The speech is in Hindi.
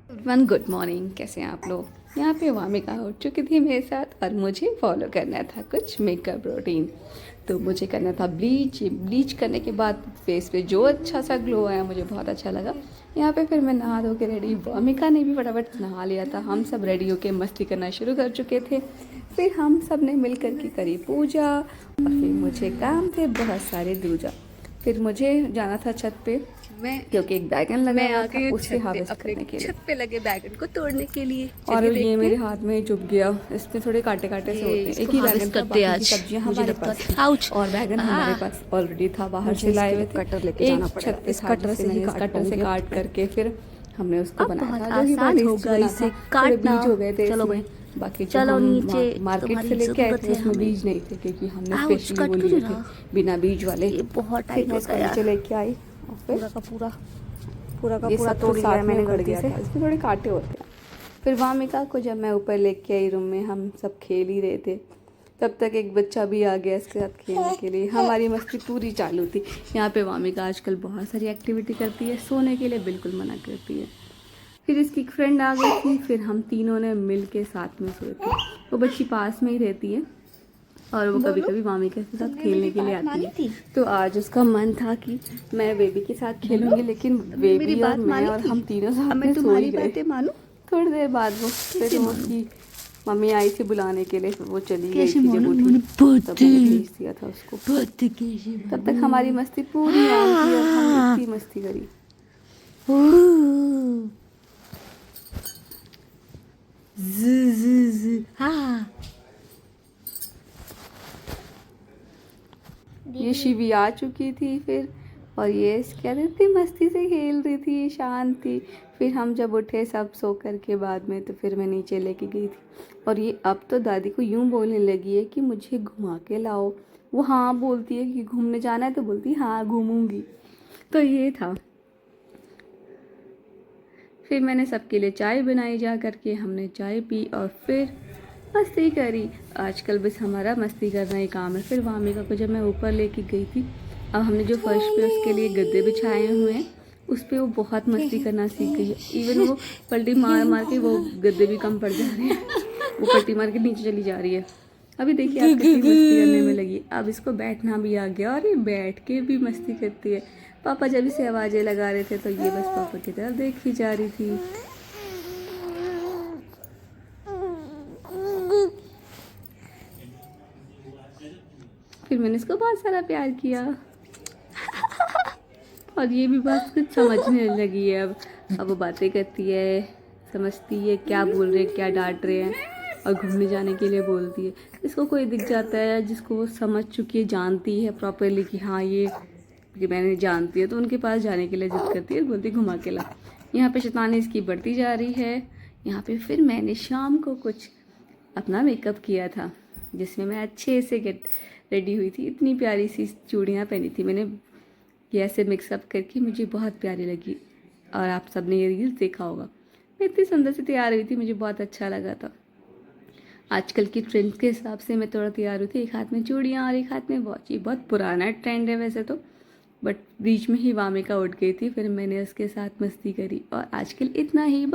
वन गुड मॉर्निंग, कैसे हैं आप लोग। यहाँ पे वामिका उठ चुकी थी मेरे साथ और मुझे फॉलो करना था कुछ मेकअप रूटीन। तो मुझे करना था ब्लीच करने के बाद फेस पे जो अच्छा सा ग्लो आया मुझे बहुत अच्छा लगा। यहाँ पे फिर मैं नहा धो के रेडी, वामिका ने भी फटाफट नहा लिया था। हम सब रेडी होके मस्ती करना शुरू कर चुके थे। फिर हम सब ने मिल कर के करी पूजा और फिर मुझे काम थे बहुत सारे दूजा। फिर मुझे जाना था छत पे मैं क्योंकि एक बैगन लगा मैं हुआ आ था, गई उससे छत पे, हार्वेस्ट अपने करने के लिए। छत पे लगे बैगन को तोड़ने के लिए। और चलिए ये देखते मेरे हैं। हाथ में चुभ गया, इसमें थोड़े कांटे कांटे से होते हैं। एक इसको ही हार्वेस्ट बैगन था, करते हैं बाकी की आज। सब्जियां मुझे हमारे लगता पास है थी आउच। और बैगन हमारे पास ऑलरेडी था, बाहर मुझे से लाए इसके हुए लिए थे। कटर लेके जाना एक पड़ेगा। छत पे इस था कटर से जिससे ही मैंने इस काट कटर से पाऊंगी अब काट तो मैं। करके फिर हमने उसको अब बनाया बहुत था, जो कि बहुत आसान टेस्टी होगा बना इसे था। थोड़े काटना। बीज हो गए थे चलो इसमें, भाई, बाकी जो चलो हम नीचे। मार्केट तुम्हारी से लेके आए जरूरत थे है उसमें हमें। बीज नहीं थे, क्योंकि हमने आउच, स्पेशली वो कट क्यों लिए नहीं थे रहा? बिना बीज वाले। ये बहुत फिर टाइट मैं होता इसको है नीचे यार। लेके आई और फिर पूरा का पूरा, पूरा का ये पूरा सब तो तोड़ लिया है साथ में मैंने उखड़ गलती गया से। था, इसमें थोड़े कांटे होते हैं। फिर वामिका को जब मैं ऊपर लेके आई रूम में, हम सब खेल ही रहे थे, तब तक एक बच्चा भी आ गया इसके साथ खेलने के लिए। हमारी मस्ती पूरी चालू थी। यहाँ पे वामिका आजकल बहुत सारी एक्टिविटी करती है, सोने के लिए बिल्कुल मना करती है। फिर इसकी एक फ्रेंड आ गई थी, फिर हम तीनों ने मिल के साथ में सोए थे। वो बच्ची पास में ही रहती है और वो कभी कभी वामिका के साथ खेलने के लिए आती है। तो आज उसका मन था कि मैं बेबी के साथ खेलूंगी, लेकिन मेरी बेबी और बात मैं मानी और थी। हम तीनों अब साथ मैं में सो ही तुम्हारी गए। बातें मानूं? थोड़ी देर बाद वो फिर कैसे वो मानूं? उसकी मम्मी आई थी बुलाने के लिए, फिर वो चली गई कैसे थी जब मानूं? उठी, मैंने तब मैंने भेज दिया था उसको। बात कैसे तब तक हमारी मस्ती पूरी ऑन थी और हम इतनी मस्ती करी। मानूं? हाँ। ये शिवी आ चुकी थी फिर, और ये क्या इतनी मस्ती से खेल रही थी, शांत थी। फिर हम जब उठे सब सो कर के बाद में, तो फिर मैं नीचे लेके गई थी। और ये अब तो दादी को यूं बोलने लगी है कि मुझे घुमा के लाओ। वो हाँ बोलती है कि घूमने जाना है, तो बोलती है हाँ घूमूंगी। तो ये था। फिर मैंने सबके लिए चाय बनाई, जा करके हमने चाय पी और फिर मस्ती करी। आजकल बस हमारा मस्ती करना ही काम है। फिर वामिका को जब मैं ऊपर लेके गई थी, अब हमने जो फर्श पे उसके लिए गद्दे बिछाए हुए हैं, उस पर वो बहुत मस्ती करना सीख गई है। इवन वो पलटी मार मार के वो गद्दे भी कम पड़ जा रहे हैं, वो पलटी मार के नीचे चली जा रही है। अभी देखिए आप कितनी मस्ती करने में लगी। अब इसको बैठना भी आ गया और ये बैठ के भी मस्ती करती है। पापा जब इसे आवाज़ें लगा रहे थे तो ये बस पापा की तरफ देखी जा रही थी। फिर मैंने इसको बहुत सारा प्यार किया और ये भी बस कुछ समझने लगी है। अब वो बातें करती है, समझती है क्या बोल रहे हैं, क्या डांट रहे हैं, और घूमने जाने के लिए बोलती है। इसको कोई दिख जाता है जिसको वो समझ चुकी है, जानती है प्रॉपरली कि हाँ ये कि मैंने जानती है, तो उनके पास जाने के लिए जिद करती है, बोलती घुमा के ला। यहाँ पे शैतानी इसकी बढ़ती जा रही है। यहाँ पे फिर मैंने शाम को कुछ अपना मेकअप किया था, जिसमें मैं अच्छे से गेट रेडी हुई थी। इतनी प्यारी सी चूड़ियाँ पहनी थी मैंने, ये ऐसे मिक्सअप करके मुझे बहुत प्यारी लगी। और आप सब ने ये रील्स देखा होगा, मैं इतनी सुंदर से तैयार हुई थी, मुझे बहुत अच्छा लगा था। आजकल की ट्रेंड्स के हिसाब से मैं थोड़ा तैयार हुई थी, एक हाथ में चूड़ियाँ और एक हाथ में वॉच। ये बहुत पुराना ट्रेंड है वैसे तो, बट बीच में ही वामिका उठ गई थी, फिर मैंने उसके साथ मस्ती करी और आजकल इतना ही।